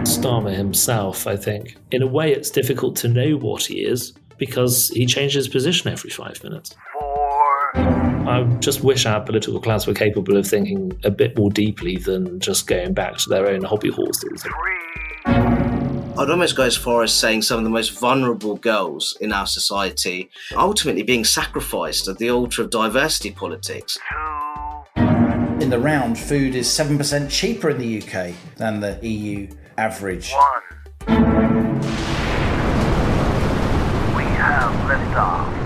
Starmer himself, I think. In a way, it's difficult to know what he is because he changes position every 5 minutes. I just wish our political class were capable of thinking a bit more deeply than just going back to their own hobby horses. I'd almost go as far as saying some of the most vulnerable girls in our society ultimately being sacrificed at the altar of diversity politics. In the round, food is 7% cheaper in the UK than the EU average. We have liftoff.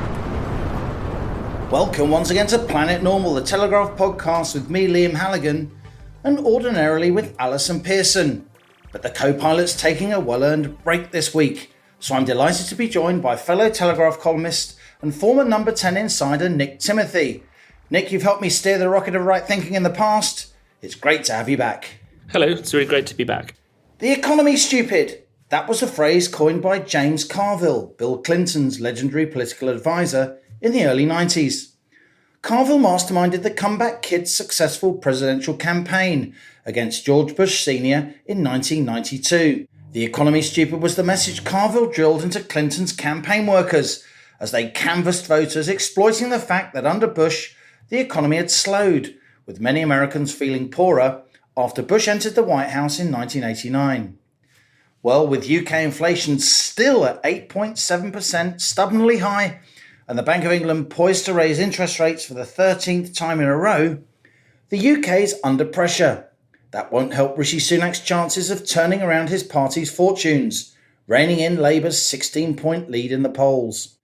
Welcome once again to Planet Normal, the Telegraph podcast with me, Liam Halligan, and ordinarily with Alison Pearson. But the co-pilot's taking a well-earned break this week, so I'm delighted to be joined by fellow Telegraph columnist and former Number 10 insider Nick Timothy. Nick, you've helped me steer the rocket of right thinking in the past. It's great to have you back. Hello, it's really great to be back. The economy's stupid. That was a phrase coined by James Carville, Bill Clinton's legendary political advisor in the early 90s. Carville masterminded the Comeback Kid's successful presidential campaign against George Bush Sr. in 1992. The economy stupid was the message Carville drilled into Clinton's campaign workers as they canvassed voters, exploiting the fact that under Bush, the economy had slowed, with many Americans feeling poorer after Bush entered the White House in 1989. Well, with UK inflation still at 8.7%, stubbornly high, and the Bank of England poised to raise interest rates for the 13th time in a row, the UK is under pressure. That won't help Rishi Sunak's chances of turning around his party's fortunes, reining in Labour's 16-point lead in the polls.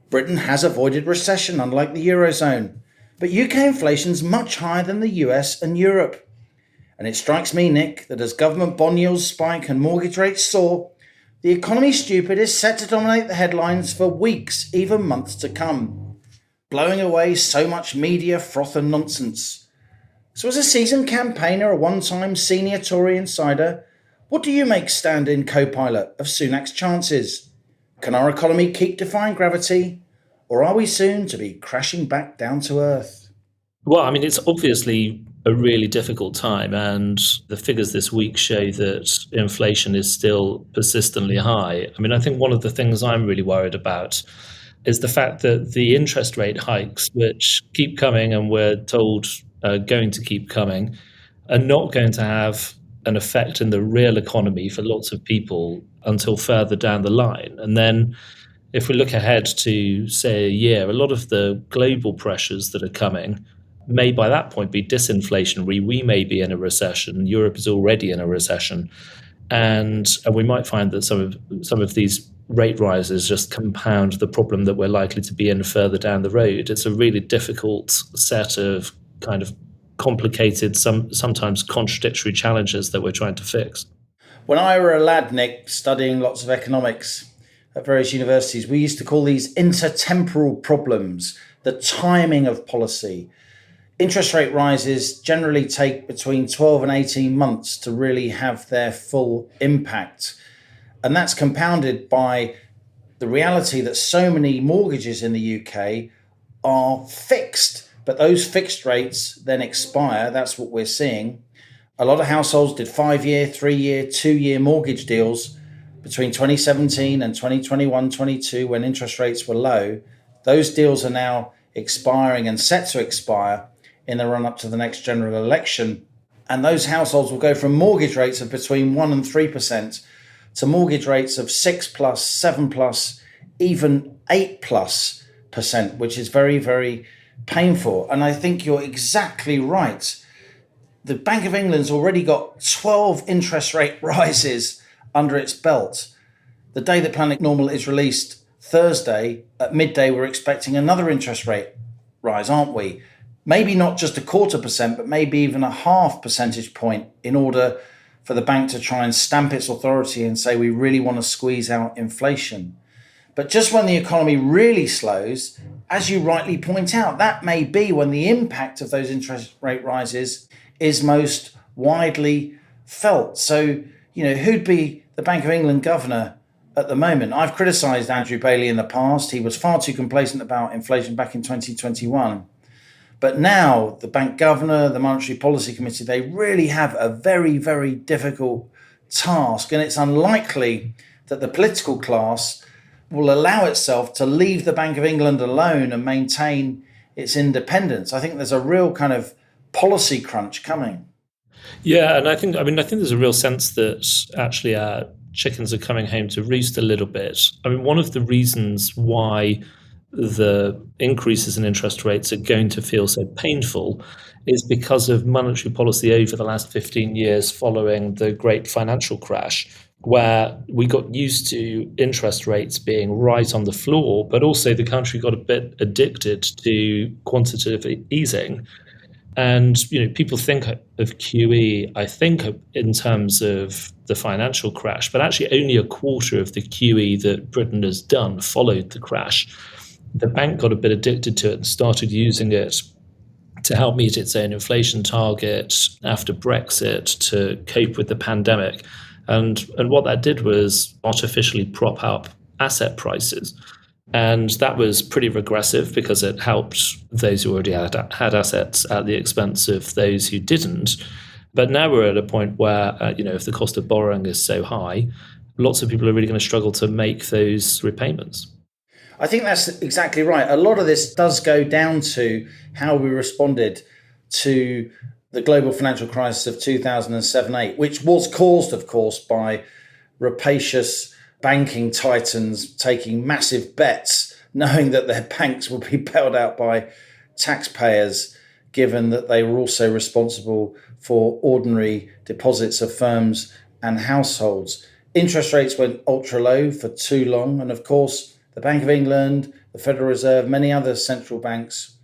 Britain has avoided recession, unlike the Eurozone, but UK inflation's much higher than the US and Europe. And it strikes me, Nick, that as government bond yields spike and mortgage rates soar, the economy stupid is set to dominate the headlines for weeks, even months to come, blowing away so much media froth and nonsense. So as a seasoned campaigner, a one-time senior Tory insider, what do you make stand-in co-pilot of Sunak's chances? Can our economy keep defying gravity, or are we soon to be crashing back down to earth? Well, I mean, it's obviously a really difficult time, and the figures this week show that inflation is still persistently high. I mean, I think one of the things I'm really worried about is the fact that the interest rate hikes, which keep coming and we're told are going to keep coming, are not going to have an effect in the real economy for lots of people until further down the line. And then if we look ahead to, say, a year, a lot of the global pressures that are coming may by that point be disinflationary. We may be in a recession. Europe is already in a recession. And we might find that some of these rate rises just compound the problem that we're likely to be in further down the road. It's a really difficult set of kind of complicated, sometimes contradictory challenges that we're trying to fix. When I were a lad, Nick, studying lots of economics at various universities, we used to call these intertemporal problems, the timing of policy. Interest rate rises generally take between 12 and 18 months to really have their full impact. And that's compounded by the reality that so many mortgages in the UK are fixed, but those fixed rates then expire. That's what we're seeing. A lot of households did 5-year, 3-year, 2-year mortgage deals between 2017 and 2021-22 when interest rates were low. Those deals are now expiring and set to expire in the run-up to the next general election. And those households will go from mortgage rates of between 1% and 3% to mortgage rates of 6+, 7+, even 8+%, which is very, very painful. And I think you're exactly right. The Bank of England's already got 12 interest rate rises under its belt. The day that Planet Normal is released, Thursday, at midday, we're expecting another interest rate rise, aren't we? Maybe not just 0.25%, but maybe even a 0.5 percentage point in order for the bank to try and stamp its authority and say we really want to squeeze out inflation. But just when the economy really slows, as you rightly point out, that may be when the impact of those interest rate rises is most widely felt. So, who'd be the Bank of England governor at the moment? I've criticised Andrew Bailey in the past. He was far too complacent about inflation back in 2021. But now the bank governor, the Monetary Policy Committee, they really have a very, very difficult task. And it's unlikely that the political class will allow itself to leave the Bank of England alone and maintain its independence. I think there's a real kind of policy crunch coming. Yeah, and I think there's a real sense that actually our chickens are coming home to roost a little bit. I mean, one of the reasons why the increases in interest rates are going to feel so painful is because of monetary policy over the last 15 years following the great financial crash, where we got used to interest rates being right on the floor, but also the country got a bit addicted to quantitative easing. And people think of QE, I think, in terms of the financial crash, but actually only a quarter of the QE that Britain has done followed the crash. The bank got a bit addicted to it and started using it to help meet its own inflation target after Brexit, to cope with the pandemic. And what that did was artificially prop up asset prices. And that was pretty regressive because it helped those who already had assets at the expense of those who didn't. But now we're at a point where, if the cost of borrowing is so high, lots of people are really going to struggle to make those repayments. I think that's exactly right. A lot of this does go down to how we responded to the global financial crisis of 2007-8, which was caused, of course, by rapacious banking titans taking massive bets, knowing that their banks would be bailed out by taxpayers, given that they were also responsible for ordinary deposits of firms and households. Interest rates went ultra low for too long. And of course, the Bank of England, the Federal Reserve, many other central banks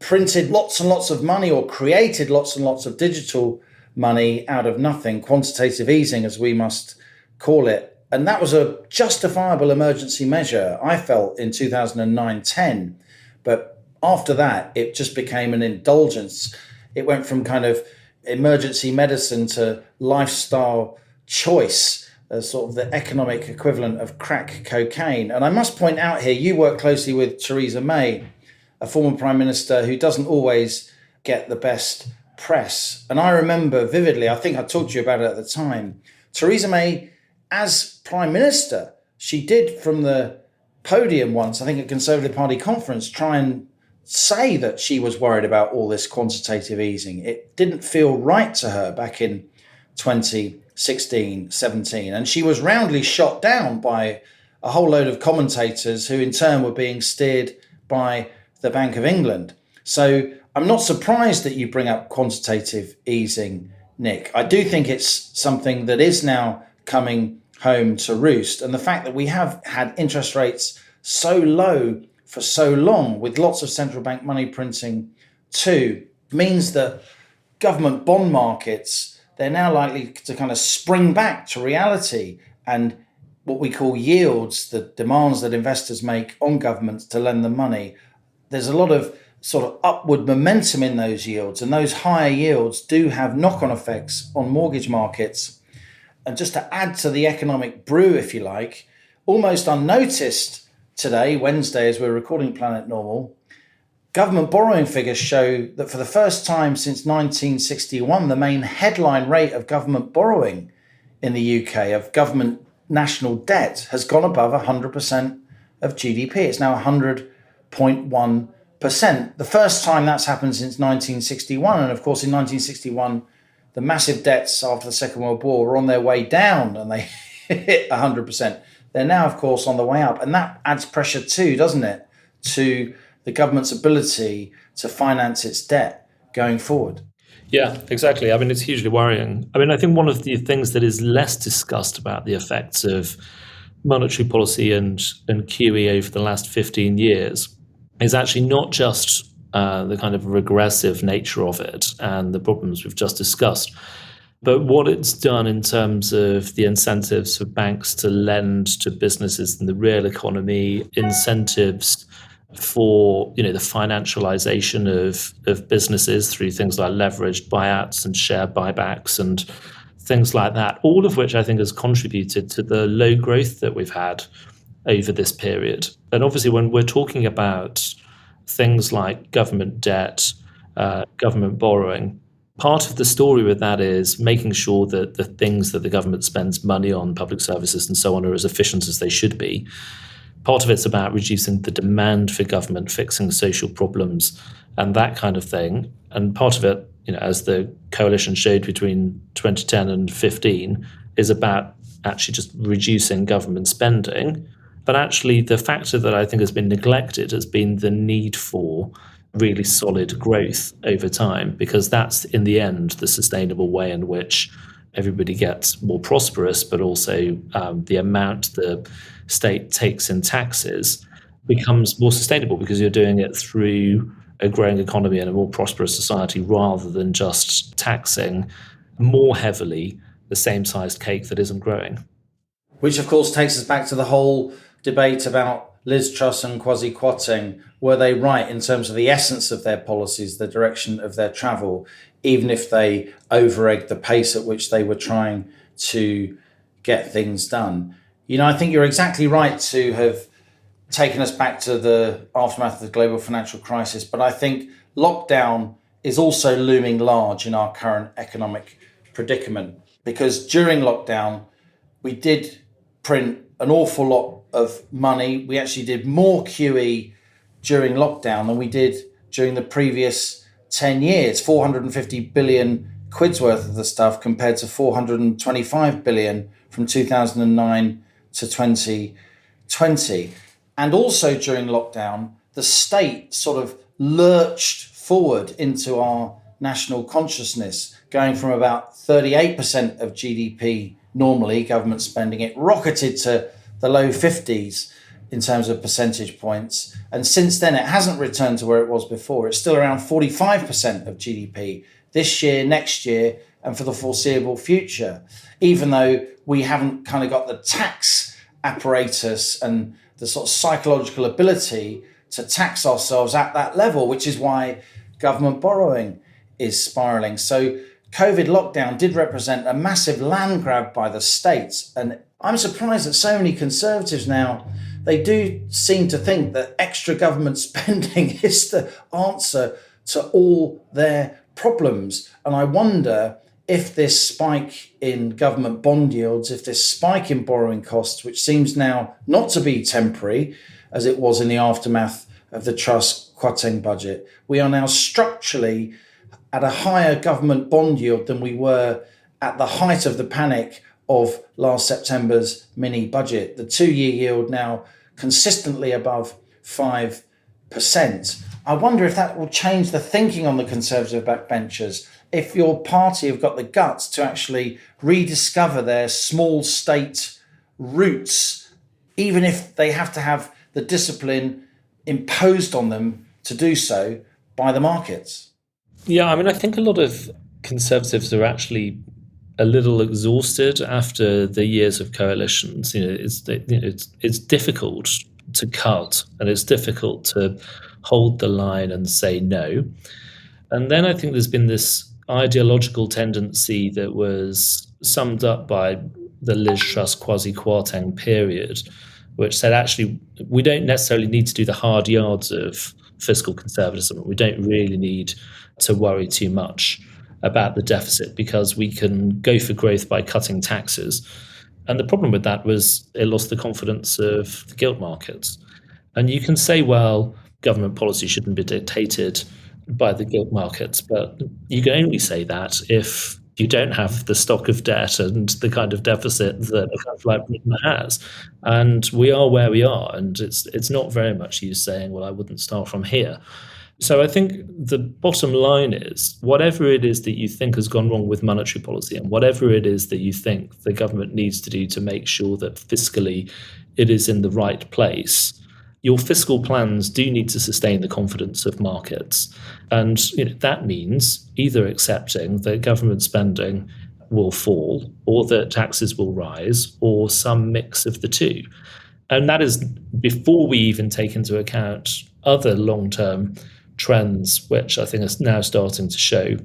printed lots and lots of money, or created lots and lots of digital money out of nothing, quantitative easing, as we must call it. And that was a justifiable emergency measure, I felt, in 2009-10. But after that, it just became an indulgence. It went from kind of emergency medicine to lifestyle choice, as sort of the economic equivalent of crack cocaine. And I must point out here, you work closely with Theresa May, a former prime minister who doesn't always get the best press. And I remember vividly, I think I talked to you about it at the time, Theresa May, as prime minister, she did from the podium once, I think at Conservative Party conference, try and say that she was worried about all this quantitative easing. It didn't feel right to her back in 2016, 17. And she was roundly shot down by a whole load of commentators who in turn were being steered by the Bank of England. So I'm not surprised that you bring up quantitative easing, Nick. I do think it's something that is now coming home to roost. And the fact that we have had interest rates so low for so long, with lots of central bank money printing too, means that government bond markets, they're now likely to kind of spring back to reality, and what we call yields, the demands that investors make on governments to lend them money. There's a lot of sort of upward momentum in those yields, and those higher yields do have knock-on effects on mortgage markets. And just to add to the economic brew, if you like, almost unnoticed today, Wednesday, as we're recording Planet Normal, government borrowing figures show that for the first time since 1961, the main headline rate of government borrowing in the UK, of government national debt, has gone above 100% of GDP. It's now 100.1%. The first time that's happened since 1961. And of course, in 1961, the massive debts after the Second World War were on their way down and they hit 100%. They're now, of course, on the way up. And that adds pressure too, doesn't it, to the government's ability to finance its debt going forward. Yeah, exactly. I mean, it's hugely worrying. I mean, I think one of the things that is less discussed about the effects of monetary policy and QE over the last 15 years is actually not just the kind of regressive nature of it and the problems we've just discussed, but what it's done in terms of the incentives for banks to lend to businesses in the real economy, incentives for the financialization of businesses through things like leveraged buyouts and share buybacks and things like that, all of which I think has contributed to the low growth that we've had over this period. And obviously when we're talking about things like government debt government borrowing. Part of the story with that is making sure that the things that the government spends money on, public services and so on, are as efficient as they should be. Part of it's about reducing the demand for government, fixing social problems and that kind of thing. And part of it, as the coalition showed between 2010 and 15, is about actually just reducing government spending. But actually, the factor that I think has been neglected has been the need for really solid growth over time, because that's, in the end, the sustainable way in which everybody gets more prosperous, but also the amount the state takes in taxes becomes more sustainable because you're doing it through a growing economy and a more prosperous society rather than just taxing more heavily the same sized cake that isn't growing. Which, of course, takes us back to the whole debate about Liz Truss and Kwasi Kwarteng. Were they right in terms of the essence of their policies, the direction of their travel, even if they over-egged the pace at which they were trying to get things done? I think you're exactly right to have taken us back to the aftermath of the global financial crisis, but I think lockdown is also looming large in our current economic predicament, because during lockdown, we did print an awful lot of money. We actually did more QE during lockdown than we did during the previous 10 years, 450 billion quid's worth of the stuff compared to 425 billion from 2009 to 2020. And also during lockdown, the state sort of lurched forward into our national consciousness, going from about 38% of GDP normally, government spending, it rocketed to the low 50s in terms of percentage points. And since then, it hasn't returned to where it was before. It's still around 45% of GDP this year, next year, and for the foreseeable future, even though we haven't kind of got the tax apparatus and the sort of psychological ability to tax ourselves at that level, which is why government borrowing is spiraling. So COVID lockdown did represent a massive land grab by the states. And I'm surprised that so many Conservatives now, they do seem to think that extra government spending is the answer to all their problems. And I wonder if this spike in government bond yields, if this spike in borrowing costs, which seems now not to be temporary, as it was in the aftermath of the Truss-Kwarteng budget, we are now structurally at a higher government bond yield than we were at the height of the panic of last September's mini budget. The 2-year yield now consistently above 5%. I wonder if that will change the thinking on the Conservative backbenchers, if your party have got the guts to actually rediscover their small state roots, even if they have to have the discipline imposed on them to do so by the markets. Yeah, I think a lot of Conservatives are actually a little exhausted after the years of coalitions. It's difficult to cut, and it's difficult to hold the line and say no. And then I think there's been this ideological tendency that was summed up by the Liz Truss Kwasi Kwarteng period, which said actually we don't necessarily need to do the hard yards of fiscal conservatism. We don't really need to worry too much about the deficit because we can go for growth by cutting taxes. And the problem with that was it lost the confidence of the gilt markets. And you can say, well, government policy shouldn't be dictated by the gilt markets, but you can only say that if you don't have the stock of debt and the kind of deficit that a country like Britain has. And we are where we are, and it's not very much use saying, well, I wouldn't start from here. So I think the bottom line is, whatever it is that you think has gone wrong with monetary policy and whatever it is that you think the government needs to do to make sure that fiscally it is in the right place, your fiscal plans do need to sustain the confidence of markets. And that means either accepting that government spending will fall or that taxes will rise or some mix of the two. And that is before we even take into account other long-term trends, which I think are now starting to show,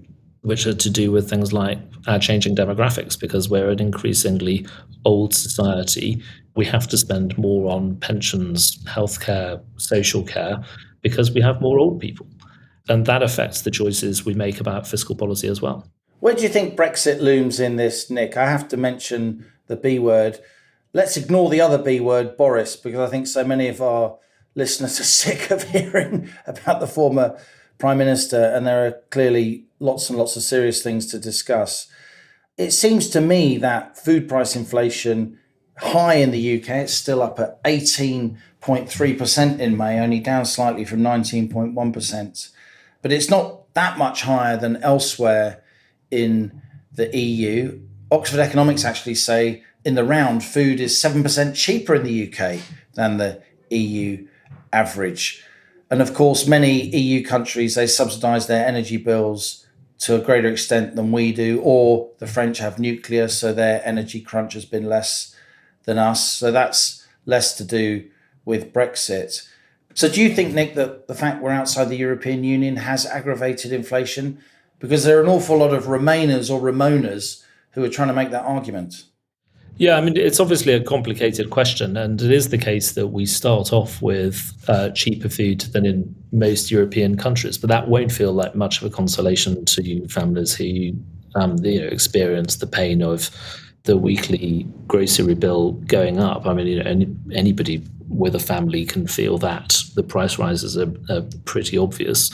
which are to do with things like our changing demographics, because we're an increasingly old society. We have to spend more on pensions, healthcare, social care, because we have more old people. And that affects the choices we make about fiscal policy as well. Where do you think Brexit looms in this, Nick? I have to mention the B word. Let's ignore the other B word, Boris, because I think so many of our listeners are sick of hearing about the former Prime Minister, and there are clearly lots and lots of serious things to discuss. It seems to me that food price inflation, high in the UK, it's still up at 18.3% in May, only down slightly from 19.1%. But it's not that much higher than elsewhere in the EU. Oxford Economics actually say in the round, food is 7% cheaper in the UK than the EU average. And of course, many EU countries, they subsidise their energy bills to a greater extent than we do, or the French have nuclear, so their energy crunch has been less than us. So that's less to do with Brexit. So do you think, Nick, that the fact we're outside the European Union has aggravated inflation? Because there are an awful lot of Remainers or Ramonas who are trying to make that argument. Yeah, I mean, it's obviously a complicated question, and it is the case that we start off with cheaper food than in most European countries, but that won't feel like much of a consolation to families who experience the pain of the weekly grocery bill going up. I mean, anybody with a family can feel that. The price rises are pretty obvious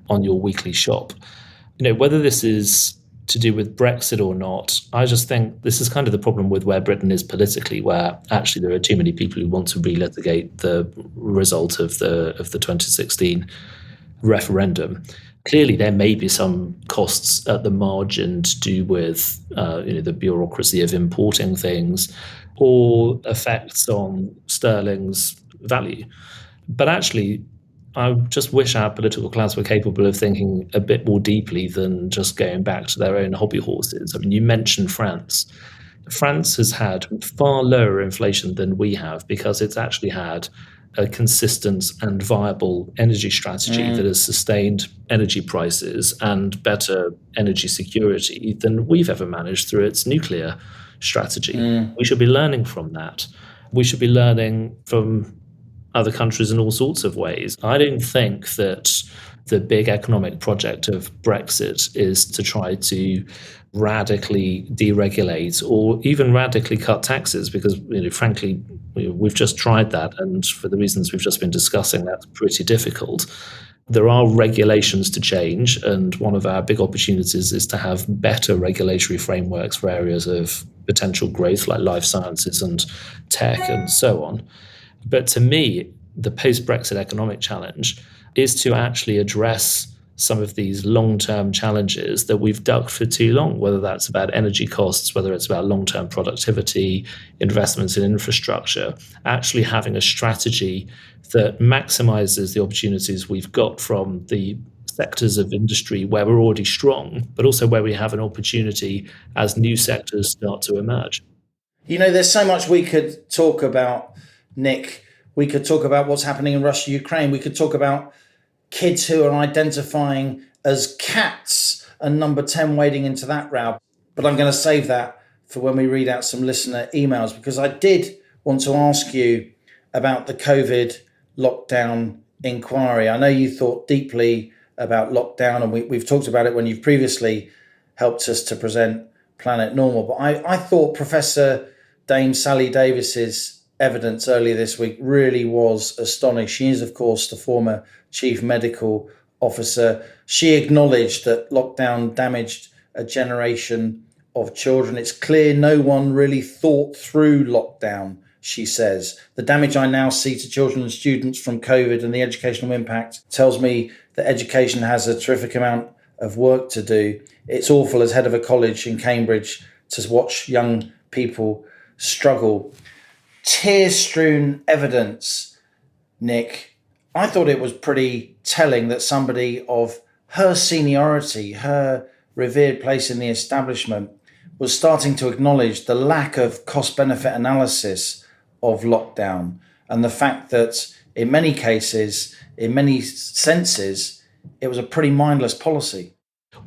on your weekly shop. Whether this is to do with Brexit or not, I just think this is kind of the problem with where Britain is politically, where actually there are too many people who want to relitigate the result of the 2016 referendum. Clearly, there may be some costs at the margin to do with the bureaucracy of importing things or effects on sterling's value. But actually, I just wish our political class were capable of thinking a bit more deeply than just going back to their own hobby horses. I mean, you mentioned France. France has had far lower inflation than we have because it's actually had a consistent and viable energy strategy that has sustained energy prices and better energy security than we've ever managed through its nuclear strategy. We should be learning from that. We should be learning from other countries in all sorts of ways. I don't think that the big economic project of Brexit is to try to radically deregulate or even radically cut taxes, because, frankly, we've just tried that, and for the reasons we've just been discussing, that's pretty difficult. There are regulations to change, and one of our big opportunities is to have better regulatory frameworks for areas of potential growth like life sciences and tech and so on. But to me, the post-Brexit economic challenge is to actually address some of these long-term challenges that we've ducked for too long, whether that's about energy costs, whether it's about long-term productivity, investments in infrastructure, actually having a strategy that maximizes the opportunities we've got from the sectors of industry where we're already strong, but also where we have an opportunity as new sectors start to emerge. There's so much we could talk about, Nick. We could talk about what's happening in Russia, Ukraine. We could talk about kids who are identifying as cats and number 10 wading into that row. But I'm going to save that for when we read out some listener emails, because I did want to ask you about the COVID lockdown inquiry. I know you thought deeply about lockdown, and we've talked about it when you've previously helped us to present Planet Normal. But I thought Professor Dame Sally Davis's evidence earlier this week really was astonishing. She is, of course, the former chief medical officer. She acknowledged that lockdown damaged a generation of children. It's clear no one really thought through lockdown, she says. The damage I now see to children and students from COVID and the educational impact tells me that education has a terrific amount of work to do. It's awful as head of a college in Cambridge to watch young people struggle. Tear-strewn evidence, Nick. I thought it was pretty telling that somebody of her seniority, her revered place in the establishment, was starting to acknowledge the lack of cost-benefit analysis of lockdown and the fact that in many cases, in many senses, it was a pretty mindless policy.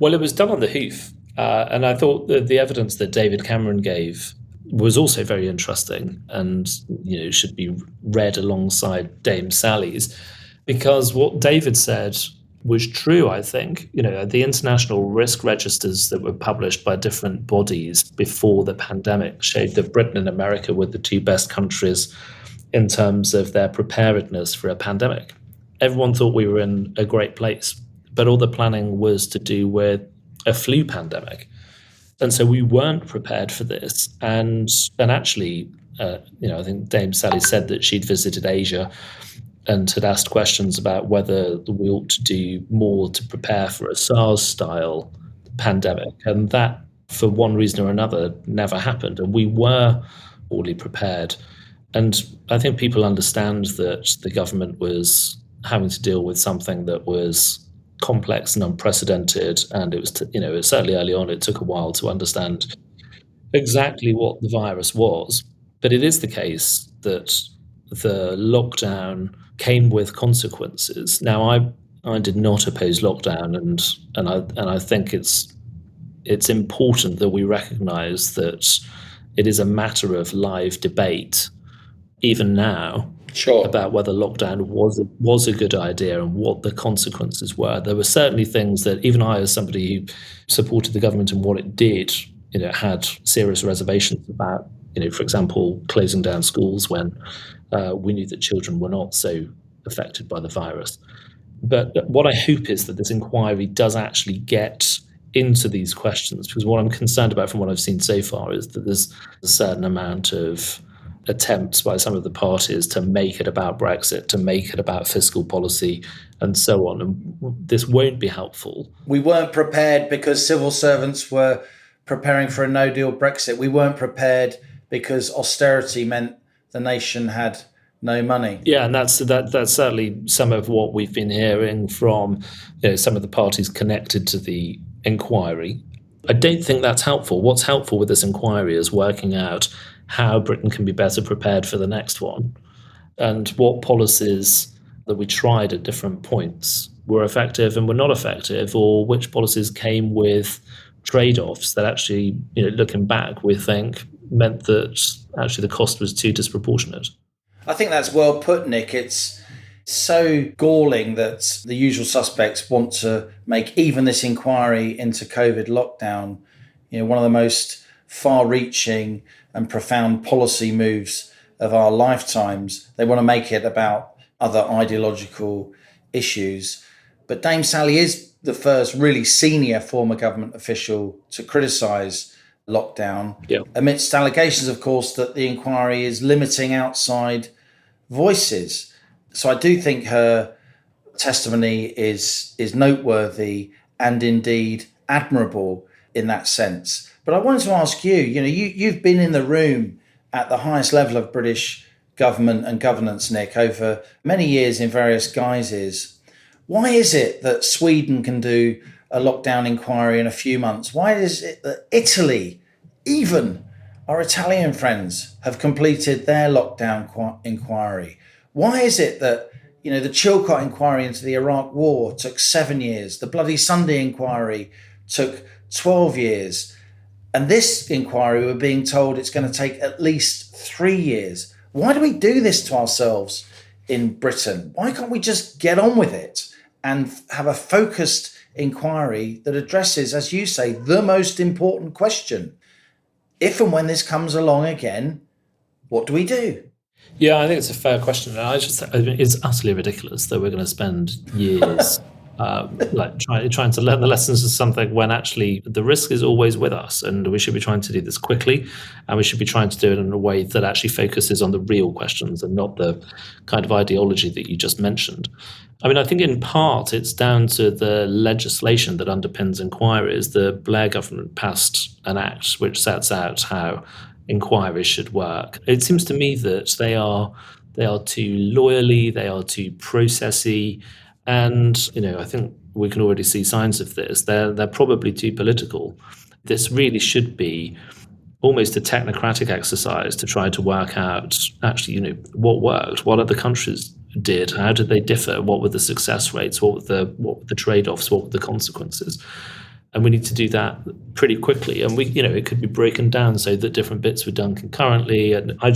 Well, it was done on the hoof. And I thought that the evidence that David Cameron gave was also very interesting and should be read alongside Dame Sally's, because what David said was true, I think. The international risk registers that were published by different bodies before the pandemic showed that Britain and America were the two best countries in terms of their preparedness for a pandemic. Everyone thought we were in a great place, but all the planning was to do with a flu pandemic. And so we weren't prepared for this. And actually, I think Dame Sally said that she'd visited Asia and had asked questions about whether we ought to do more to prepare for a SARS-style pandemic. And that, for one reason or another, never happened. And we were already prepared. And I think people understand that the government was having to deal with something that was complex and unprecedented. And it was, certainly early on, it took a while to understand exactly what the virus was. But it is the case that the lockdown came with consequences. Now, I did not oppose lockdown, and I think it's important that we recognise that it is a matter of live debate, even now, about whether lockdown was a good idea and what the consequences were. There were certainly things that even I, as somebody who supported the government and what it did, had serious reservations about. For example, closing down schools when we knew that children were not so affected by the virus. But what I hope is that this inquiry does actually get into these questions, because what I'm concerned about from what I've seen so far is that there's a certain amount of attempts by some of the parties to make it about Brexit, to make it about fiscal policy and so on. And this won't be helpful. We weren't prepared because civil servants were preparing for a no-deal Brexit. We weren't prepared because austerity meant the nation had no money. Yeah, and that's certainly some of what we've been hearing from some of the parties connected to the inquiry. I don't think that's helpful. What's helpful with this inquiry is working out how Britain can be better prepared for the next one, and what policies that we tried at different points were effective and were not effective, or which policies came with trade-offs that actually, looking back, we think meant that actually the cost was too disproportionate. I think that's well put, Nick. It's so galling that the usual suspects want to make even this inquiry into COVID lockdown, one of the most far-reaching and profound policy moves of our lifetimes. They want to make it about other ideological issues. But Dame Sally is the first really senior former government official to criticise lockdown, amidst allegations, of course, that the inquiry is limiting outside voices. So I do think her testimony is noteworthy and indeed admirable in that sense. But I wanted to ask you, you've been in the room at the highest level of British government and governance, Nick, over many years in various guises. Why is it that Sweden can do a lockdown inquiry in a few months? Why is it that Italy, even our Italian friends, have completed their lockdown inquiry? Why is it that, the Chilcot inquiry into the Iraq war took 7 years, the Bloody Sunday inquiry took 12 years, and this inquiry we're being told it's going to take at least 3 years? Why do we do this to ourselves in Britain? Why can't we just get on with it and have a focused inquiry that addresses, as you say, the most important question? If and when this comes along again, what do we do? Yeah, I think it's a fair question. It's utterly ridiculous that we're going to spend years trying to learn the lessons of something when actually the risk is always with us, and we should be trying to do this quickly, and we should be trying to do it in a way that actually focuses on the real questions and not the kind of ideology that you just mentioned. I think in part it's down to the legislation that underpins inquiries. The Blair government passed an act which sets out how inquiries should work. It seems to me that they are too lawyerly, they are too processy, and I think we can already see signs of this. They're probably too political. This really should be almost a technocratic exercise to try to work out actually, what worked, what other countries did, how did they differ, what were the success rates, what were the trade-offs, what were the consequences. And we need to do that pretty quickly. And it could be broken down so that different bits were done concurrently. And I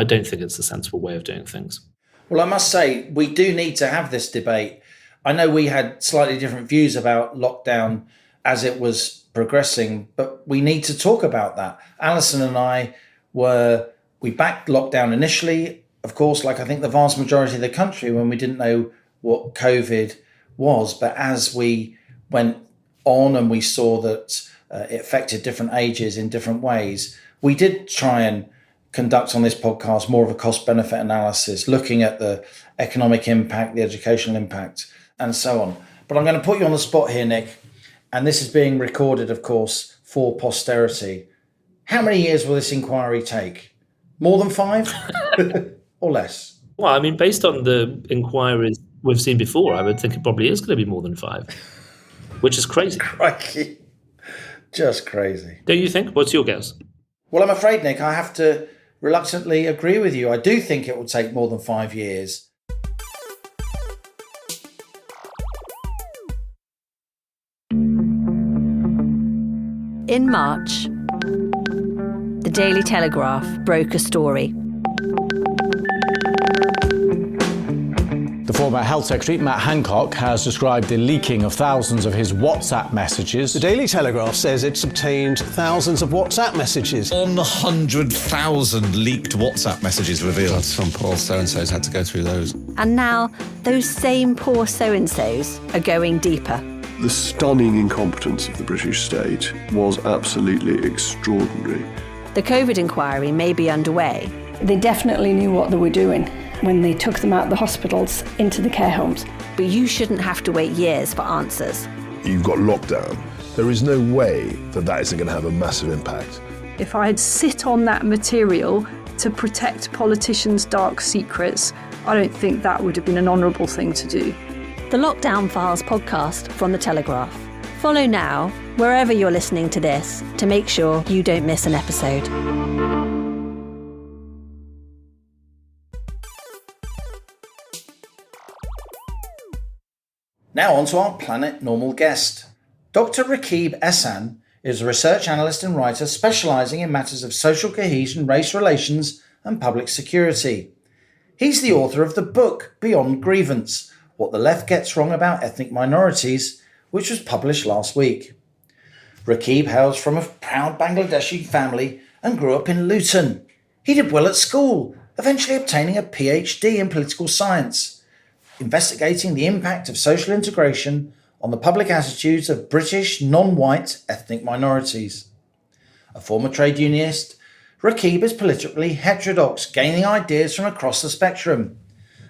don't think it's a sensible way of doing things. Well, I must say, we do need to have this debate. I know we had slightly different views about lockdown as it was progressing, but we need to talk about that. Alison and I we backed lockdown initially, of course, like I think the vast majority of the country, when we didn't know what COVID was. But as we went on and we saw that it affected different ages in different ways, we did try and conduct on this podcast more of a cost-benefit analysis, looking at the economic impact, the educational impact, and so on. But I'm going to put you on the spot here, Nick, and this is being recorded, of course, for posterity. How many years will this inquiry take? More than 5 or less? Well, I mean, based on the inquiries we've seen before, I would think it probably is going to be more than 5, which is crazy. Crikey. Just crazy. Don't you think? What's your guess? Well, I'm afraid, Nick, I have to reluctantly agree with you. I do think it will take more than 5 years. In March, the Daily Telegraph broke a story. The former Health Secretary, Matt Hancock, has described the leaking of thousands of his WhatsApp messages. The Daily Telegraph says it's obtained thousands of WhatsApp messages. On 100,000 leaked WhatsApp messages revealed. Some poor so-and-sos had to go through those. And now, those same poor so-and-sos are going deeper. The stunning incompetence of the British state was absolutely extraordinary. The COVID inquiry may be underway. They definitely knew what they were doing when they took them out of the hospitals into the care homes. But you shouldn't have to wait years for answers. You've got lockdown. There is no way that isn't going to have a massive impact. If I'd sit on that material to protect politicians' dark secrets, I don't think that would have been an honourable thing to do. The Lockdown Files podcast from The Telegraph. Follow now, wherever you're listening to this, to make sure you don't miss an episode. Now on to our Planet Normal guest. Dr. Rakib Ehsan is a research analyst and writer specialising in matters of social cohesion, race relations and public security. He's the author of the book Beyond Grievance, What the Left Gets Wrong About Ethnic Minorities, which was published last week. Rakib hails from a proud Bangladeshi family and grew up in Luton. He did well at school, eventually obtaining a PhD in political science, investigating the impact of social integration on the public attitudes of British non-white ethnic minorities. A former trade unionist, Rakib is politically heterodox, gaining ideas from across the spectrum.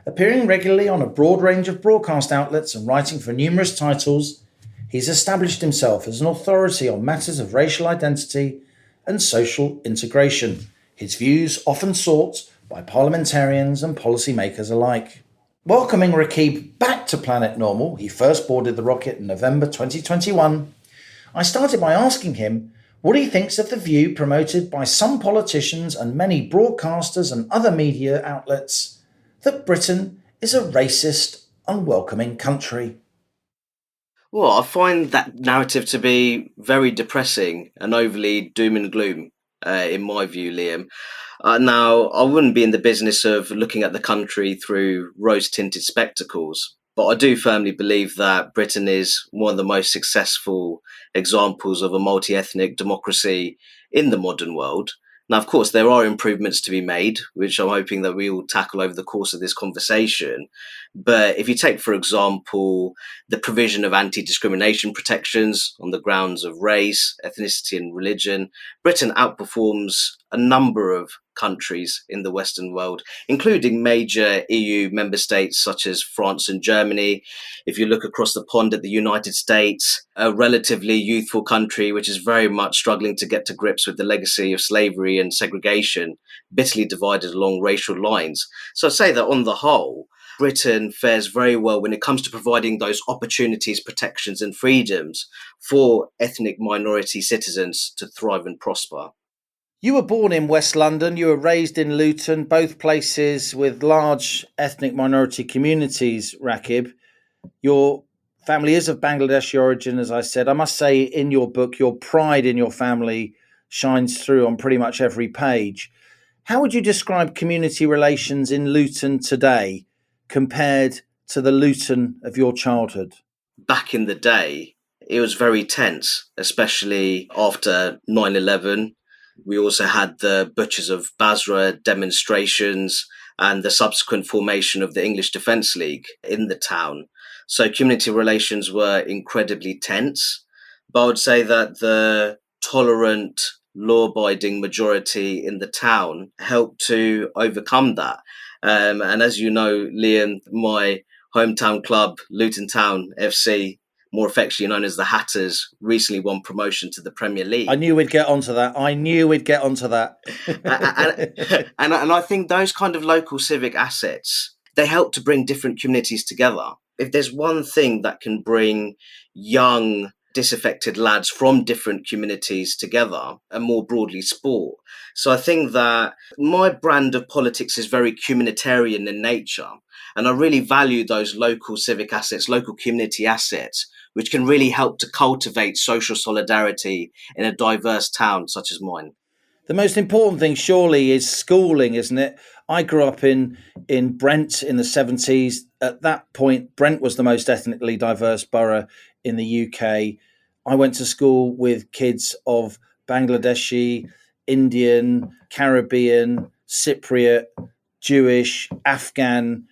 Appearing regularly on a broad range of broadcast outlets and writing for numerous titles, he's established himself as an authority on matters of racial identity and social integration, his views often sought by parliamentarians and policymakers alike. Welcoming Rakib back to Planet Normal, he first boarded the rocket in November 2021, I started by asking him what he thinks of the view promoted by some politicians and many broadcasters and other media outlets that Britain is a racist, unwelcoming country. Well, I find that narrative to be very depressing and overly doom and gloom, in my view, Liam. Now, I wouldn't be in the business of looking at the country through rose-tinted spectacles, but I do firmly believe that Britain is one of the most successful examples of a multi-ethnic democracy in the modern world. Now, of course, there are improvements to be made, which I'm hoping that we will tackle over the course of this conversation. But if you take, for example, the provision of anti-discrimination protections on the grounds of race, ethnicity and religion, Britain outperforms a number of countries in the Western world, including major EU member states such as France and Germany. If you look across the pond at the United States, a relatively youthful country which is very much struggling to get to grips with the legacy of slavery and segregation, bitterly divided along racial lines. So I'd say that on the whole, Britain fares very well when it comes to providing those opportunities, protections and freedoms for ethnic minority citizens to thrive and prosper. You were born in West London, you were raised in Luton, both places with large ethnic minority communities, Rakib. Your family is of Bangladeshi origin, as I said. I must say, in your book, your pride in your family shines through on pretty much every page. How would you describe community relations in Luton today compared to the Luton of your childhood? Back in the day, it was very tense, especially after 9/11. We also had the Butchers of Basra demonstrations and the subsequent formation of the English Defence League in the town. So community relations were incredibly tense. But I would say that the tolerant, law-abiding majority in the town helped to overcome that. And as you know, Liam, my hometown club, Luton Town FC, more affectionately known as the Hatters, recently won promotion to the Premier League. I knew we'd get onto that. and I think those kind of local civic assets, they help to bring different communities together. If there's one thing that can bring young, disaffected lads from different communities together, and more broadly sport. So I think that my brand of politics is very communitarian in nature. And I really value those local civic assets, local community assets, which can really help to cultivate social solidarity in a diverse town such as mine. The most important thing surely is schooling, isn't it? I grew up in Brent in the 70s. At that point, Brent was the most ethnically diverse borough in the UK. I went to school with kids of Bangladeshi, Indian, Caribbean, Cypriot, Jewish, Afghan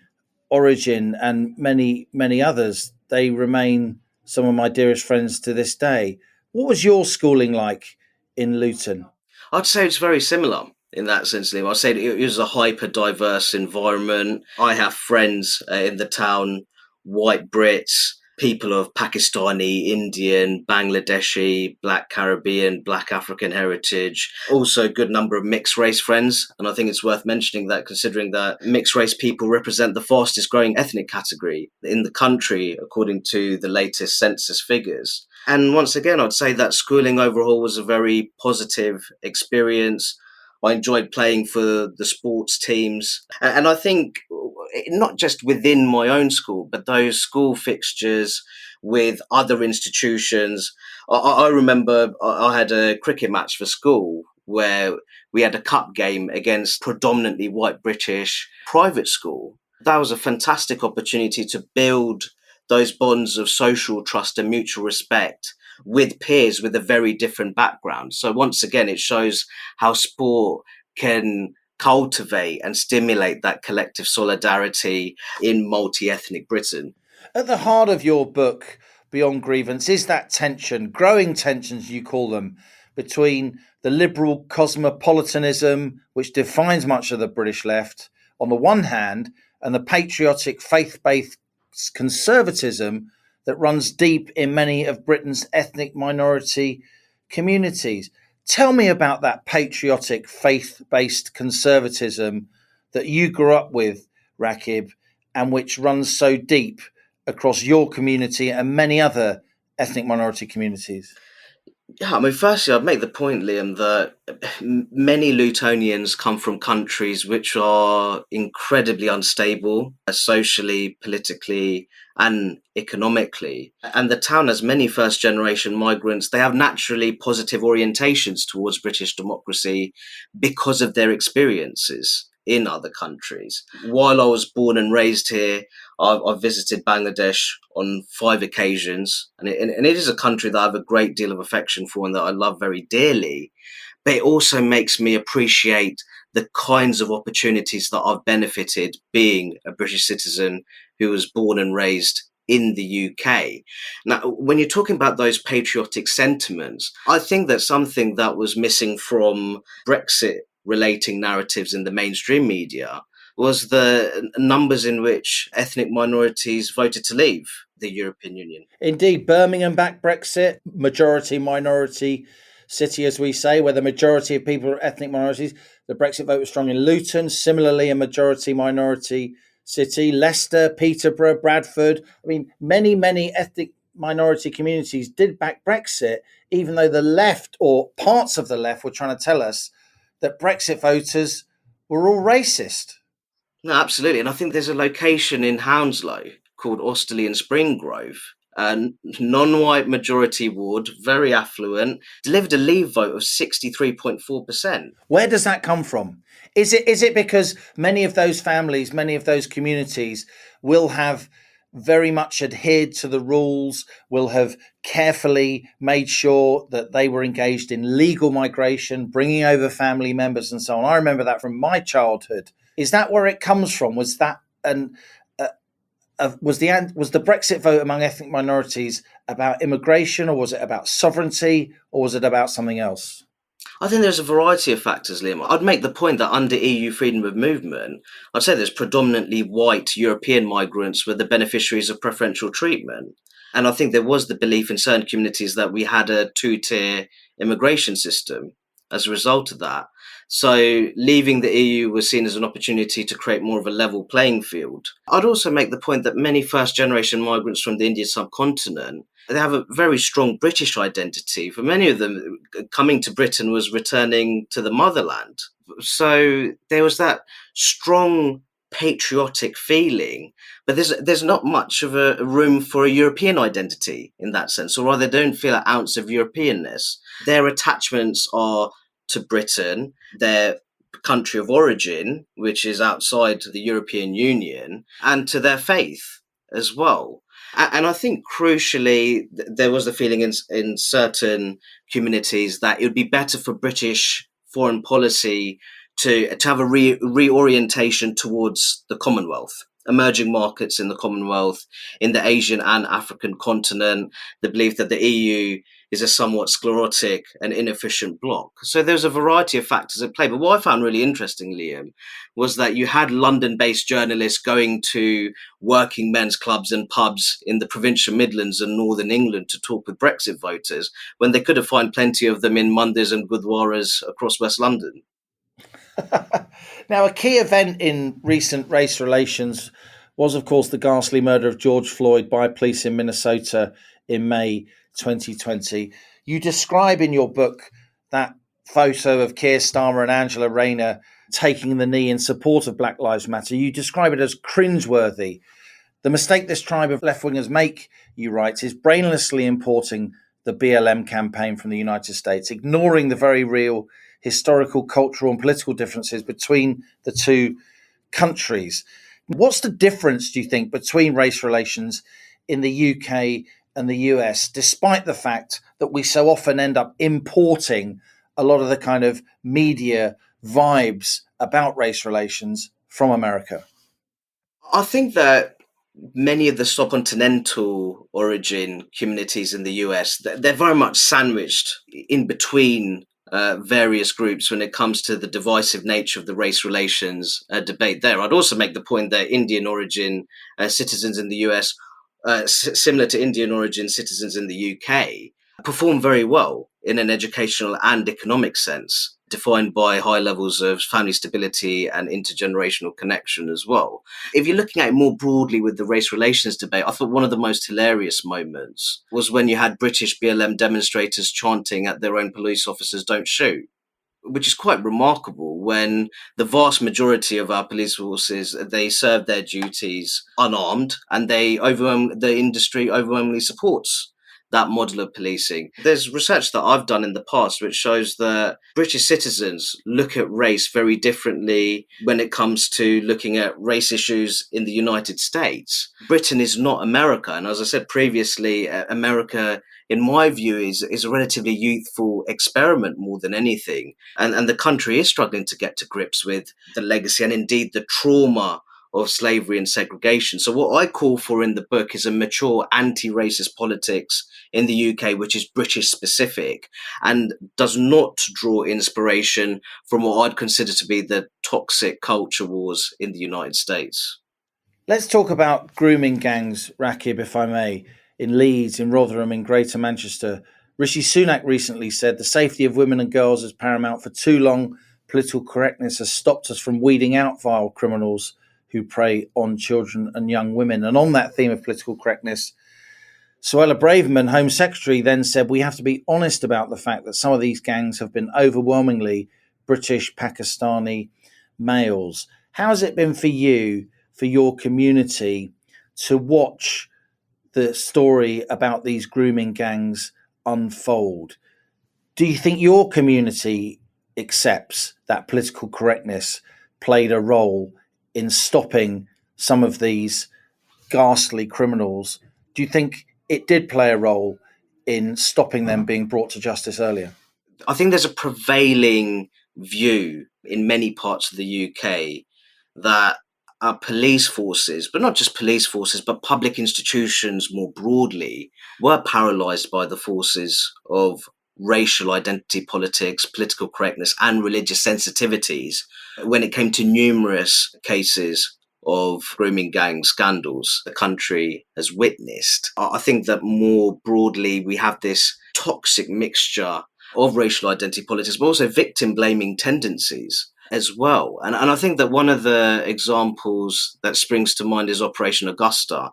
origin, and many, many others. They remain some of my dearest friends to this day. What was your schooling like in Luton? I'd say it's very similar in that sense, Liam. I'd say it was a hyper-diverse environment. I have friends in the town, white Brits, people of Pakistani, Indian, Bangladeshi, Black Caribbean, Black African heritage, also a good number of mixed race friends. And I think it's worth mentioning that, considering that mixed race people represent the fastest growing ethnic category in the country, according to the latest census figures. And once again, I'd say that schooling overall was a very positive experience. I enjoyed playing for the sports teams. And I think not just within my own school, but those school fixtures with other institutions. I remember I had a cricket match for school where we had a cup game against predominantly white British private school. That was a fantastic opportunity to build those bonds of social trust and mutual respect with peers with a very different background. So once again, it shows how sport can cultivate and stimulate that collective solidarity in multi-ethnic Britain. At the heart of your book, Beyond Grievance, is that tension, growing tensions you call them, between the liberal cosmopolitanism, which defines much of the British left, on the one hand, and the patriotic faith-based conservatism that runs deep in many of Britain's ethnic minority communities. Tell me about that patriotic faith-based conservatism that you grew up with, Rakib, and which runs so deep across your community and many other ethnic minority communities. Yeah, I mean, firstly, I'd make the point, Liam, that many Lutonians come from countries which are incredibly unstable, socially, politically, and economically. And the town has many first-generation migrants. They have naturally positive orientations towards British democracy because of their experiences in other countries. While I was born and raised here, I've visited Bangladesh on 5 occasions, and it is a country that I have a great deal of affection for and that I love very dearly. But it also makes me appreciate the kinds of opportunities that I've benefited being a British citizen who was born and raised in the UK. Now, when you're talking about those patriotic sentiments, I think that's something that was missing from Brexit relating narratives in the mainstream media was the numbers in which ethnic minorities voted to leave the European Union. Indeed, Birmingham backed Brexit, majority minority city, as we say, where the majority of people are ethnic minorities. The Brexit vote was strong in Luton, similarly a majority minority city. Leicester, Peterborough, Bradford. I mean, many, many ethnic minority communities did back Brexit, even though the left or parts of the left were trying to tell us that Brexit voters were all racist. No, absolutely. And I think there's a location in Hounslow called Austerley and Springgrove, a non-white majority ward, very affluent, delivered a leave vote of 63.4%. Where does that come from? Is it because many of those families, many of those communities will have very much adhered to the rules, will have carefully made sure that they were engaged in legal migration, bringing over family members and so on. I remember that from my childhood. Is that where it comes from? Was that was the Brexit vote among ethnic minorities about immigration, or was it about sovereignty, or was it about something else? I think there's a variety of factors, Liam. I'd make the point that under EU freedom of movement, I'd say there's predominantly white European migrants were the beneficiaries of preferential treatment. And I think there was the belief in certain communities that we had a two-tier immigration system as a result of that. So leaving the EU was seen as an opportunity to create more of a level playing field. I'd also make the point that many first-generation migrants from the Indian subcontinent, they have a very strong British identity. For many of them, coming to Britain was returning to the motherland. So there was that strong patriotic feeling, but there's not much of a room for a European identity in that sense, or rather, they don't feel an ounce of Europeanness. Their attachments are to Britain, their country of origin, which is outside the European Union, and to their faith as well. And I think crucially, there was the feeling in certain communities that it would be better for British foreign policy to have a reorientation towards the Commonwealth, emerging markets in the Commonwealth, in the Asian and African continent, the belief that the EU is a somewhat sclerotic and inefficient bloc. So there's a variety of factors at play. But what I found really interesting, Liam, was that you had London-based journalists going to working men's clubs and pubs in the provincial Midlands and Northern England to talk with Brexit voters, when they could have found plenty of them in mandirs and gurdwaras across West London. Now, a key event in recent race relations was, of course, the ghastly murder of George Floyd by police in Minnesota in May 2020. You describe in your book that photo of Keir Starmer and Angela Rayner taking the knee in support of Black Lives Matter. You describe it as cringeworthy. The mistake this tribe of left-wingers make, you write, is brainlessly importing the BLM campaign from the United States, ignoring the very real historical, cultural and political differences between the two countries. What's the difference, do you think, between race relations in the UK and the US, despite the fact that we so often end up importing a lot of the kind of media vibes about race relations from America? I think that many of the subcontinental origin communities in the US, they're very much sandwiched in between various groups when it comes to the divisive nature of the race relations debate there. I'd also make the point that Indian origin citizens in the US, similar to Indian origin citizens in the UK, perform very well in an educational and economic sense, defined by high levels of family stability and intergenerational connection as well. If you're looking at it more broadly with the race relations debate, I thought one of the most hilarious moments was when you had British BLM demonstrators chanting at their own police officers, "Don't shoot," which is quite remarkable when the vast majority of our police forces, they serve their duties unarmed, and the industry overwhelmingly supports that model of policing. There's research that I've done in the past which shows that British citizens look at race very differently when it comes to looking at race issues in the United States. Britain is not America. And as I said previously, America, in my view, is a relatively youthful experiment more than anything. And the country is struggling to get to grips with the legacy and indeed the trauma of slavery and segregation. So what I call for in the book is a mature anti-racist politics in the UK, which is British specific and does not draw inspiration from what I'd consider to be the toxic culture wars in the United States. Let's talk about grooming gangs, Rakib, if I may, in Leeds, in Rotherham, in Greater Manchester. Rishi Sunak recently said the safety of women and girls is paramount. For too long, political correctness has stopped us from weeding out vile criminals who prey on children and young women. And on that theme of political correctness, Suella Braverman, Home Secretary, then said we have to be honest about the fact that some of these gangs have been overwhelmingly British Pakistani males. How has it been for you, for your community, to watch the story about these grooming gangs unfold? Do you think your community accepts that political correctness played a role in stopping some of these ghastly criminals, do you think it did play a role in stopping them being brought to justice earlier? I think there's a prevailing view in many parts of the UK that our police forces, but not just police forces, but public institutions more broadly, were paralysed by the forces of racial identity politics, political correctness, and religious sensitivities when it came to numerous cases of grooming gang scandals the country has witnessed. I think that more broadly, we have this toxic mixture of racial identity politics, but also victim blaming tendencies as well. And I think that one of the examples that springs to mind is Operation Augusta,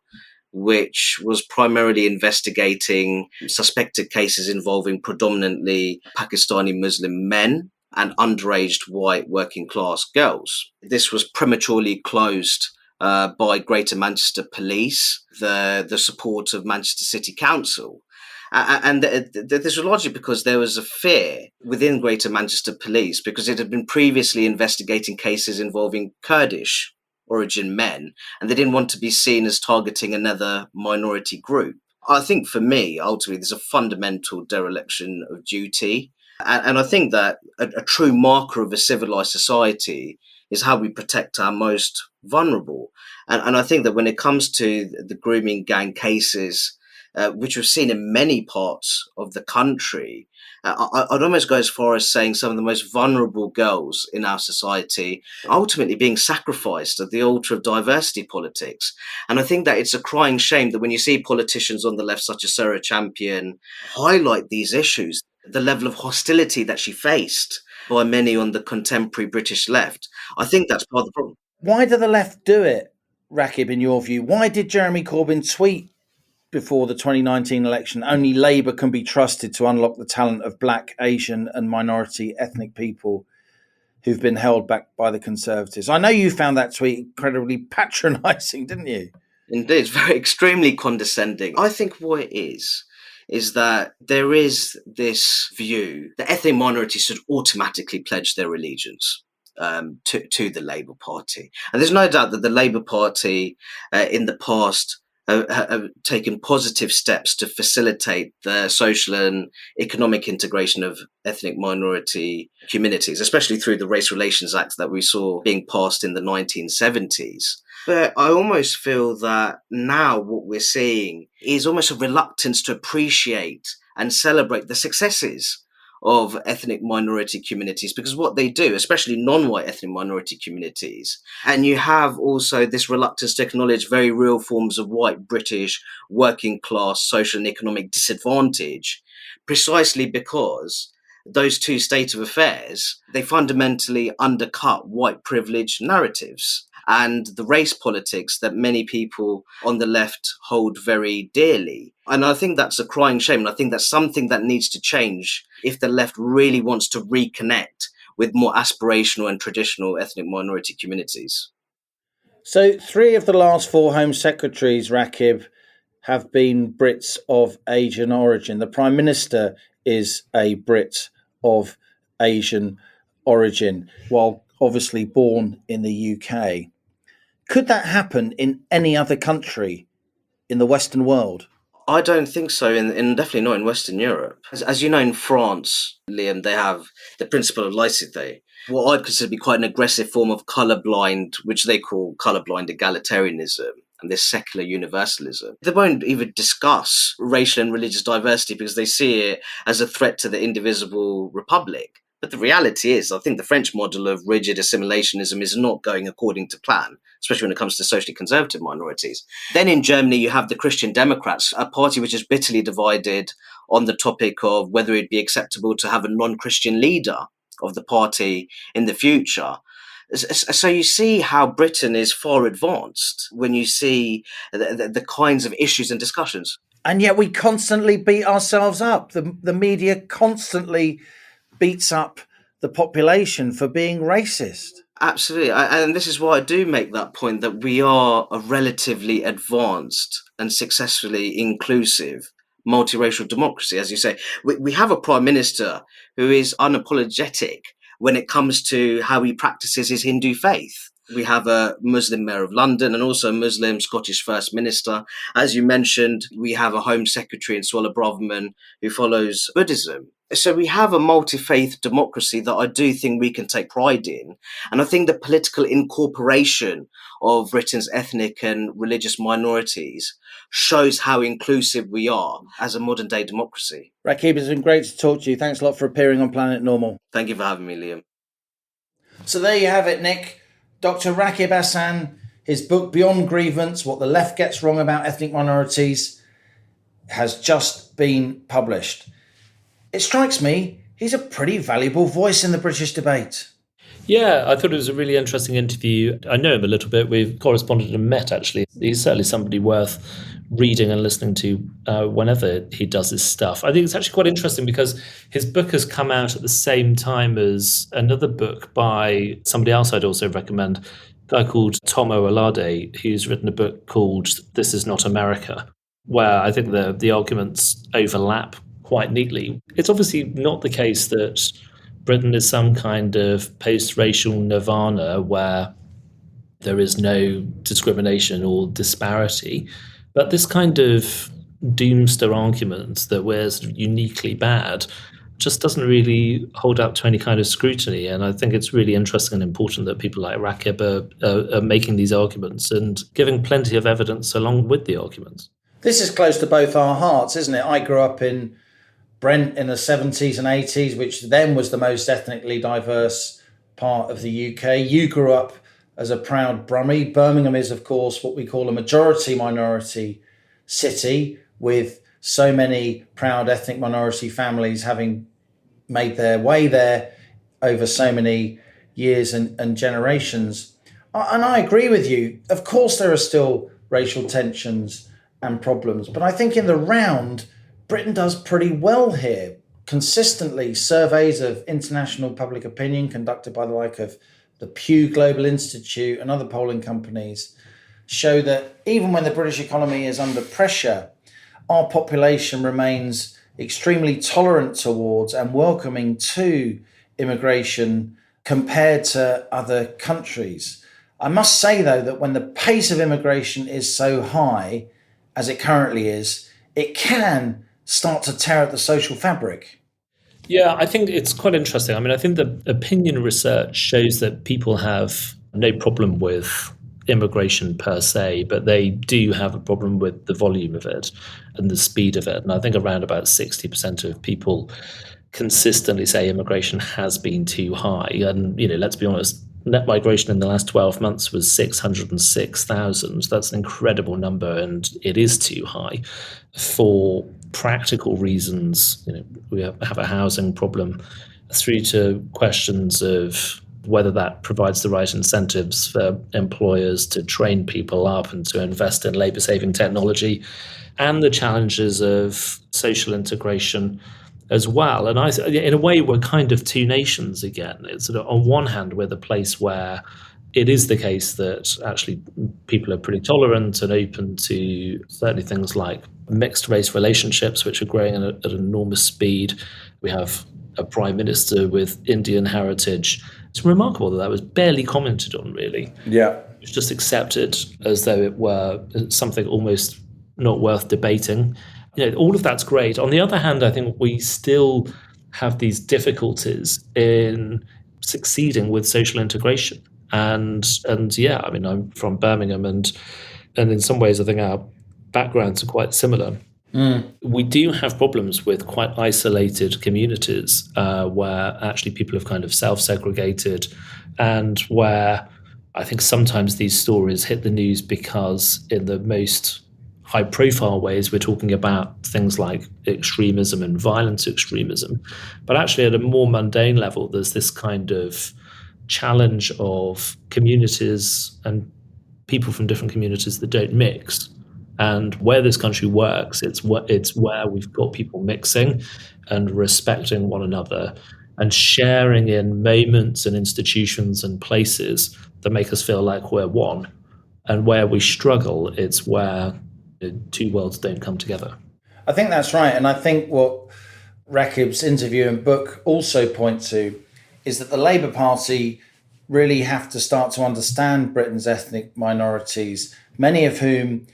which was primarily investigating suspected cases involving predominantly Pakistani Muslim men and underaged white working class girls. This was prematurely closed by Greater Manchester Police, the support of Manchester City Council. And this was largely because there was a fear within Greater Manchester Police, because it had been previously investigating cases involving Kurdish origin men, and they didn't want to be seen as targeting another minority group. I think for me, ultimately, there's a fundamental dereliction of duty. And I think that a true marker of a civilized society is how we protect our most vulnerable. And I think that when it comes to the grooming gang cases, which we've seen in many parts of the country, I'd almost go as far as saying some of the most vulnerable girls in our society ultimately being sacrificed at the altar of diversity politics. And I think that it's a crying shame that when you see politicians on the left, such as Sarah Champion, highlight these issues, the level of hostility that she faced by many on the contemporary British left, I think that's part of the problem. Why did the left do it, Rakib, in your view? Why did Jeremy Corbyn tweet before the 2019 election, only Labour can be trusted to unlock the talent of black, Asian and minority ethnic people who've been held back by the Conservatives? I know you found that tweet incredibly patronising, didn't you? Indeed, it's very extremely condescending. I think what it is that there is this view that ethnic minorities should automatically pledge their allegiance to the Labour Party. And there's no doubt that the Labour Party in the past have taken positive steps to facilitate the social and economic integration of ethnic minority communities, especially through the Race Relations Act that we saw being passed in the 1970s. But I almost feel that now what we're seeing is almost a reluctance to appreciate and celebrate the successes of ethnic minority communities, because what they do, especially non-white ethnic minority communities, and you have also this reluctance to acknowledge very real forms of white British working class social and economic disadvantage, precisely because those two state of affairs, they fundamentally undercut white privilege narratives and the race politics that many people on the left hold very dearly. And I think that's a crying shame. And I think that's something that needs to change if the left really wants to reconnect with more aspirational and traditional ethnic minority communities. So 3 of the last 4 Home Secretaries, Rakib, have been Brits of Asian origin. The Prime Minister is a Brit of Asian origin, while obviously born in the UK. Could that happen in any other country in the Western world? I don't think so, in definitely not in Western Europe. As you know, in France, Liam, they have the principle of laïcité, what I'd consider to be quite an aggressive form of colourblind, which they call colourblind egalitarianism, and this secular universalism. They won't even discuss racial and religious diversity because they see it as a threat to the indivisible republic. But the reality is, I think the French model of rigid assimilationism is not going according to plan, especially when it comes to socially conservative minorities. Then in Germany, you have the Christian Democrats, a party which is bitterly divided on the topic of whether it'd be acceptable to have a non-Christian leader of the party in the future. So you see how Britain is far advanced when you see the kinds of issues and discussions. And yet we constantly beat ourselves up. The media constantly beats up the population for being racist. Absolutely. And this is why I do make that point, that we are a relatively advanced and successfully inclusive multiracial democracy. As you say, we have a prime minister who is unapologetic when it comes to how he practices his Hindu faith. We have a Muslim mayor of London and also a Muslim Scottish First Minister. As you mentioned, we have a Home Secretary in Suella Braverman who follows Buddhism. So we have a multi-faith democracy that I do think we can take pride in. And I think the political incorporation of Britain's ethnic and religious minorities shows how inclusive we are as a modern day democracy. Rakib, it's been great to talk to you. Thanks a lot for appearing on Planet Normal. Thank you for having me, Liam. So there you have it, Nick. Dr. Rakib Ehsan, his book Beyond Grievance, What the Left Gets Wrong About Ethnic Minorities, has just been published. It strikes me he's a pretty valuable voice in the British debate. Yeah, I thought it was a really interesting interview. I know him a little bit. We've corresponded and met, actually. He's certainly somebody worth reading and listening to whenever he does his stuff. I think it's actually quite interesting because his book has come out at the same time as another book by somebody else I'd also recommend, a guy called Tom O'Alade, who's written a book called This Is Not America, where I think the arguments overlap quite neatly. It's obviously not the case that Britain is some kind of post-racial nirvana where there is no discrimination or disparity. But this kind of doomster argument that we're sort of uniquely bad just doesn't really hold up to any kind of scrutiny. And I think it's really interesting and important that people like Rakib are making these arguments and giving plenty of evidence along with the arguments. This is close to both our hearts, isn't it? I grew up in Brent in the 70s and 80s, which then was the most ethnically diverse part of the UK. You grew up as a proud Brummie. Birmingham is, of course, what we call a majority minority city, with so many proud ethnic minority families having made their way there over so many years and generations. And I agree with you. Of course, there are still racial tensions and problems, but I think in the round, Britain does pretty well here. Consistently, surveys of international public opinion conducted by the like of the Pew Global Institute and other polling companies show that even when the British economy is under pressure, our population remains extremely tolerant towards and welcoming to immigration compared to other countries. I must say, though, that when the pace of immigration is so high, as it currently is, it can start to tear at the social fabric. Yeah, I think it's quite interesting. I mean, I think the opinion research shows that people have no problem with immigration per se, but they do have a problem with the volume of it and the speed of it. And I think around about 60% of people consistently say immigration has been too high. And, let's be honest, net migration in the last 12 months was 606,000. That's an incredible number, and it is too high for practical reasons. We have a housing problem, through to questions of whether that provides the right incentives for employers to train people up and to invest in labour-saving technology, and the challenges of social integration as well. And in a way, we're kind of two nations again. It's sort of, on one hand, we're the place where it is the case that actually people are pretty tolerant and open to certainly things like mixed race relationships, which are growing at an enormous speed. We have a prime minister with Indian heritage. It's remarkable that was barely commented on, really. Yeah. It's just accepted as though it were something almost not worth debating. All of that's great. On the other hand, I think we still have these difficulties in succeeding with social integration. And yeah, I mean, I'm from Birmingham, and in some ways, I think our backgrounds are quite similar. We do have problems with quite isolated communities where actually people have kind of self-segregated, and where I think sometimes these stories hit the news because in the most high-profile ways, we're talking about things like extremism and violent extremism. But actually, at a more mundane level, there's this kind of challenge of communities and people from different communities that don't mix. And where this country works, it's where we've got people mixing and respecting one another and sharing in moments and institutions and places that make us feel like we're one. And where we struggle, it's where the two worlds don't come together. I think that's right. And I think what Rakib's interview and book also point to is that the Labour Party really have to start to understand Britain's ethnic minorities, many of whom,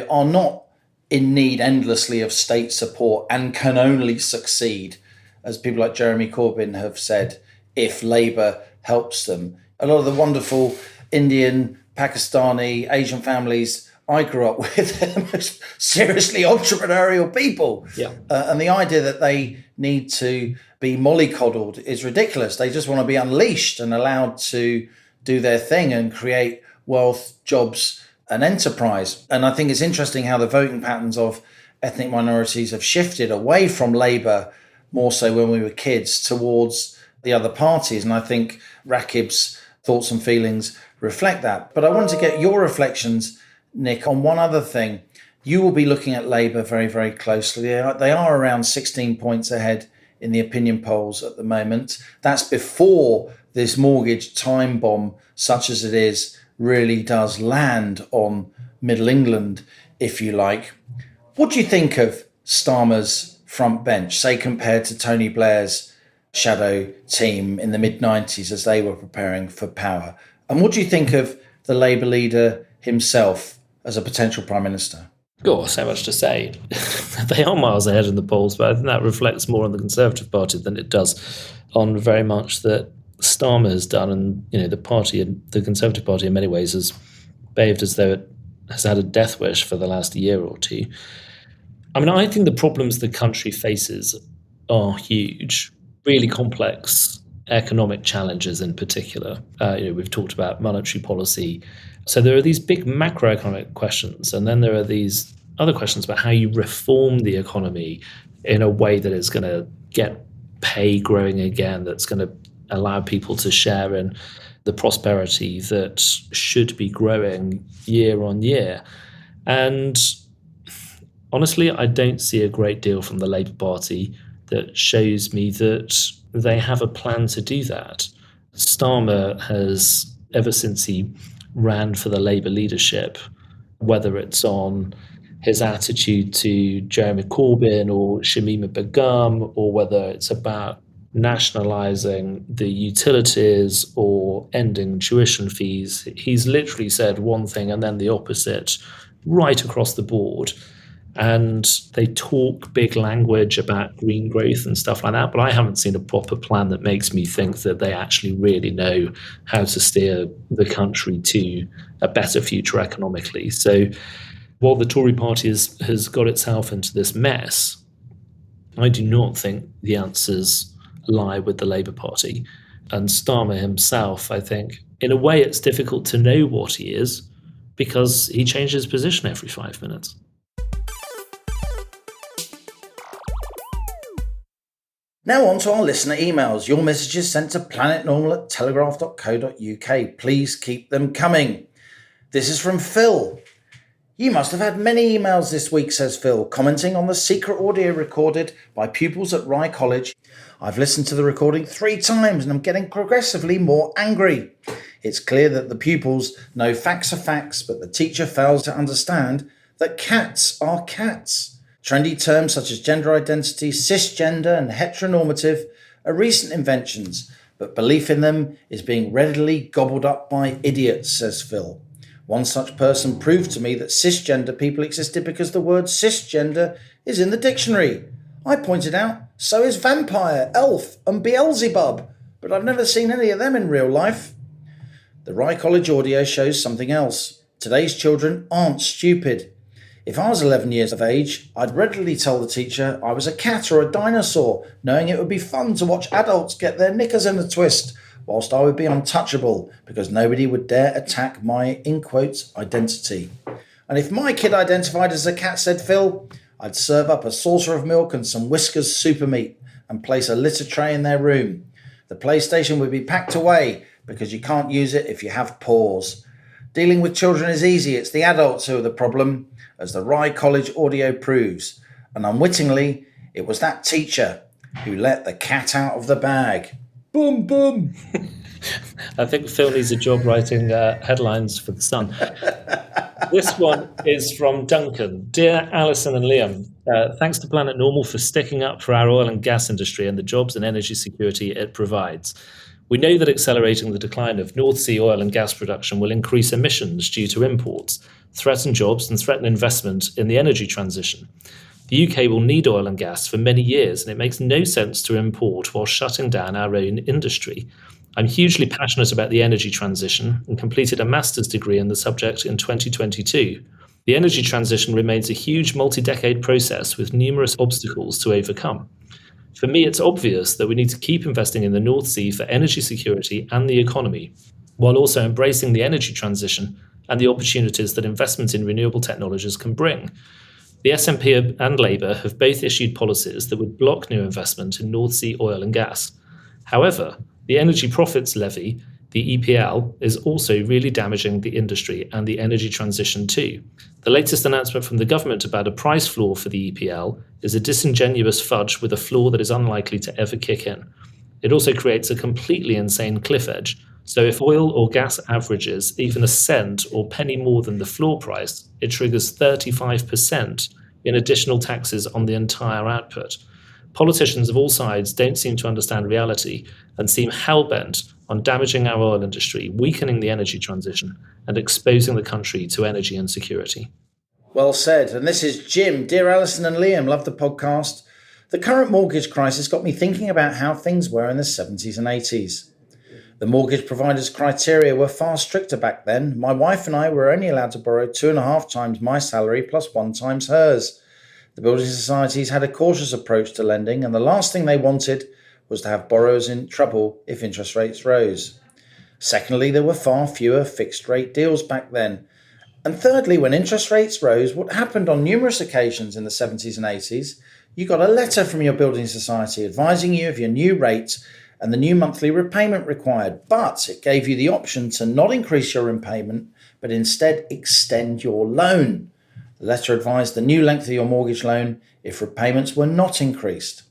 are not in need endlessly of state support and can only succeed, as people like Jeremy Corbyn have said, if Labour helps them. A lot of the wonderful Indian, Pakistani, Asian families I grew up with are the most seriously entrepreneurial people. Yeah. And the idea that they need to be mollycoddled is ridiculous. They just want to be unleashed and allowed to do their thing and create wealth, jobs, and enterprise. And I think it's interesting how the voting patterns of ethnic minorities have shifted away from Labour, more so when we were kids, towards the other parties. And I think Rakib's thoughts and feelings reflect that. But I want to get your reflections, Nick, on one other thing. You will be looking at Labour very, very closely. They are around 16 points ahead in the opinion polls at the moment. That's before this mortgage time bomb, such as it is, really does land on Middle England, if you like. What do you think of Starmer's front bench, say compared to Tony Blair's shadow team in the mid-90s as they were preparing for power? And what do you think of the Labour leader himself as a potential Prime Minister? Oh, so much to say. They are miles ahead in the polls, but I think that reflects more on the Conservative Party than it does on very much that Starmer has done. And, the Conservative Party in many ways has behaved as though it has had a death wish for the last year or two. I mean, I think the problems the country faces are huge, really complex economic challenges in particular. We've talked about monetary policy. So there are these big macroeconomic questions, and then there are these other questions about how you reform the economy in a way that is going to get pay growing again, that's going to allow people to share in the prosperity that should be growing year on year. And honestly, I don't see a great deal from the Labour Party that shows me that they have a plan to do that. Starmer has, ever since he ran for the Labour leadership, whether it's on his attitude to Jeremy Corbyn or Shamima Begum, or whether it's about nationalising the utilities or ending tuition fees, he's literally said one thing and then the opposite right across the board. And they talk big language about green growth and stuff like that, but I haven't seen a proper plan that makes me think that they actually really know how to steer the country to a better future economically. So while the Tory party has got itself into this mess, I do not think the answers lie with the Labour Party. And Starmer himself, I think, in a way it's difficult to know what he is because he changes position every 5 minutes. Now on to our listener emails. Your messages sent to planetnormal@telegraph.co.uk. Please keep them coming. This is from Phil. You must have had many emails this week, says Phil, commenting on the secret audio recorded by pupils at Rye College. I've listened to the recording 3 times and I'm getting progressively more angry. It's clear that the pupils know facts are facts, but the teacher fails to understand that cats are cats. Trendy terms such as gender identity, cisgender and heteronormative are recent inventions, but belief in them is being readily gobbled up by idiots, says Phil. One such person proved to me that cisgender people existed because the word cisgender is in the dictionary. I pointed out, so is vampire, elf and Beelzebub, but I've never seen any of them in real life. The Rye College audio shows something else. Today's children aren't stupid. If I was 11 years of age, I'd readily tell the teacher I was a cat or a dinosaur, knowing it would be fun to watch adults get their knickers in a twist, whilst I would be untouchable because nobody would dare attack my, in quotes, identity. And if my kid identified as a cat, said Phil, I'd serve up a saucer of milk and some Whiskas super meat and place a litter tray in their room. The PlayStation would be packed away because you can't use it if you have paws. Dealing with children is easy, it's the adults who are the problem, as the Rye College audio proves. And unwittingly, it was that teacher who let the cat out of the bag. Boom, boom. I think Phil needs a job writing headlines for The Sun. This one is from Duncan. Dear Alison and Liam, thanks to Planet Normal for sticking up for our oil and gas industry and the jobs and energy security it provides. We know that accelerating the decline of North Sea oil and gas production will increase emissions due to imports, threaten jobs and threaten investment in the energy transition. The UK will need oil and gas for many years, and it makes no sense to import while shutting down our own industry. I'm hugely passionate about the energy transition and completed a master's degree in the subject in 2022. The energy transition remains a huge multi-decade process with numerous obstacles to overcome. For me, it's obvious that we need to keep investing in the North Sea for energy security and the economy, while also embracing the energy transition and the opportunities that investment in renewable technologies can bring. The SNP and Labour have both issued policies that would block new investment in North Sea oil and gas. However, the Energy Profits Levy, the EPL, is also really damaging the industry and the energy transition too. The latest announcement from the government about a price floor for the EPL is a disingenuous fudge with a floor that is unlikely to ever kick in. It also creates a completely insane cliff edge. So if oil or gas averages even a cent or penny more than the floor price, it triggers 35% in additional taxes on the entire output. Politicians of all sides don't seem to understand reality and seem hell-bent on damaging our oil industry, weakening the energy transition, and exposing the country to energy insecurity. Well said. And this is Jim. Dear Alison and Liam, love the podcast. The current mortgage crisis got me thinking about how things were in the 70s and 80s. The mortgage providers' criteria were far stricter back then. My wife and I were only allowed to borrow 2.5 times my salary plus 1 times hers. The building societies had a cautious approach to lending, and the last thing they wanted was to have borrowers in trouble if interest rates rose. Secondly, there were far fewer fixed-rate deals back then. And thirdly, when interest rates rose, what happened on numerous occasions in the 70s and 80s, you got a letter from your building society advising you of your new rate and the new monthly repayment required, but it gave you the option to not increase your repayment, but instead extend your loan. The letter advised the new length of your mortgage loan if repayments were not increased.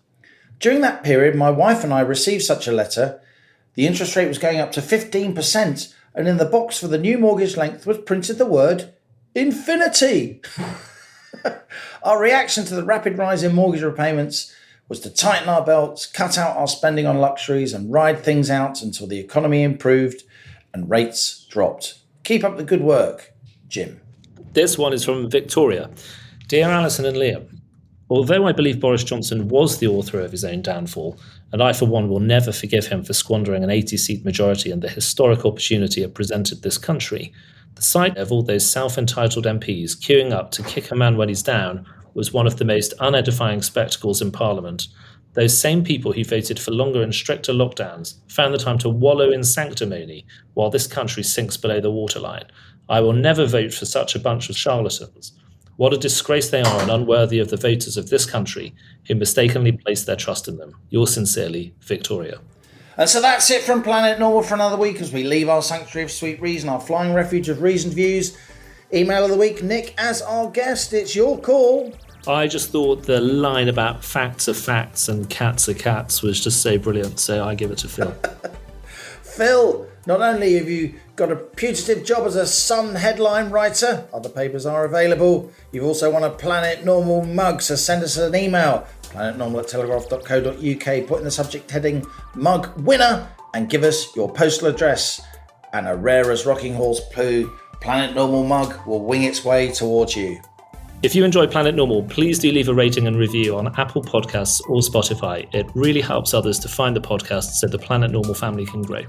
During that period, my wife and I received such a letter. The interest rate was going up to 15%, and in the box for the new mortgage length was printed the word infinity. Our reaction to the rapid rise in mortgage repayments was to tighten our belts, cut out our spending on luxuries, and ride things out until the economy improved and rates dropped. Keep up the good work, Jim. This one is from Victoria. Dear Alison and Liam, although I believe Boris Johnson was the author of his own downfall, and I for one will never forgive him for squandering an 80-seat majority and the historic opportunity it presented this country, the sight of all those self-entitled MPs queuing up to kick a man when he's down was one of the most unedifying spectacles in Parliament. Those same people who voted for longer and stricter lockdowns found the time to wallow in sanctimony while this country sinks below the waterline. I will never vote for such a bunch of charlatans. What a disgrace they are and unworthy of the voters of this country who mistakenly place their trust in them. Yours sincerely, Victoria. And so that's it from Planet Normal for another week as we leave our sanctuary of sweet reason, our flying refuge of reasoned views. Email of the week, Nick as our guest. It's your call. I just thought the line about facts are facts and cats are cats was just so brilliant, so I give it to Phil. Phil, not only have you got a putative job as a Sun headline writer, other papers are available, you've also won a Planet Normal mug, so send us an email, planetnormal@telegraph.co.uk, put in the subject heading mug winner and give us your postal address, and a rare as rocking horse poo Planet Normal mug will wing its way towards you. If you enjoy Planet Normal, please do leave a rating and review on Apple Podcasts or Spotify. It really helps others to find the podcast so the Planet Normal family can grow.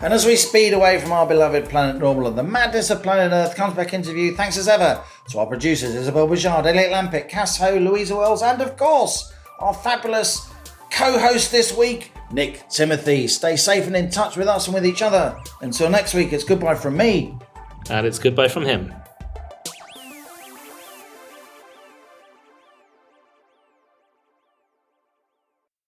And as we speed away from our beloved Planet Normal and the madness of planet Earth, comes back into view, thanks as ever to our producers Isabel Bouchard, Elliot Lampitt, Cass Ho, Louisa Wells, and of course, our fabulous co-host this week, Nick Timothy. Stay safe and in touch with us and with each other. Until next week, it's goodbye from me. And it's goodbye from him.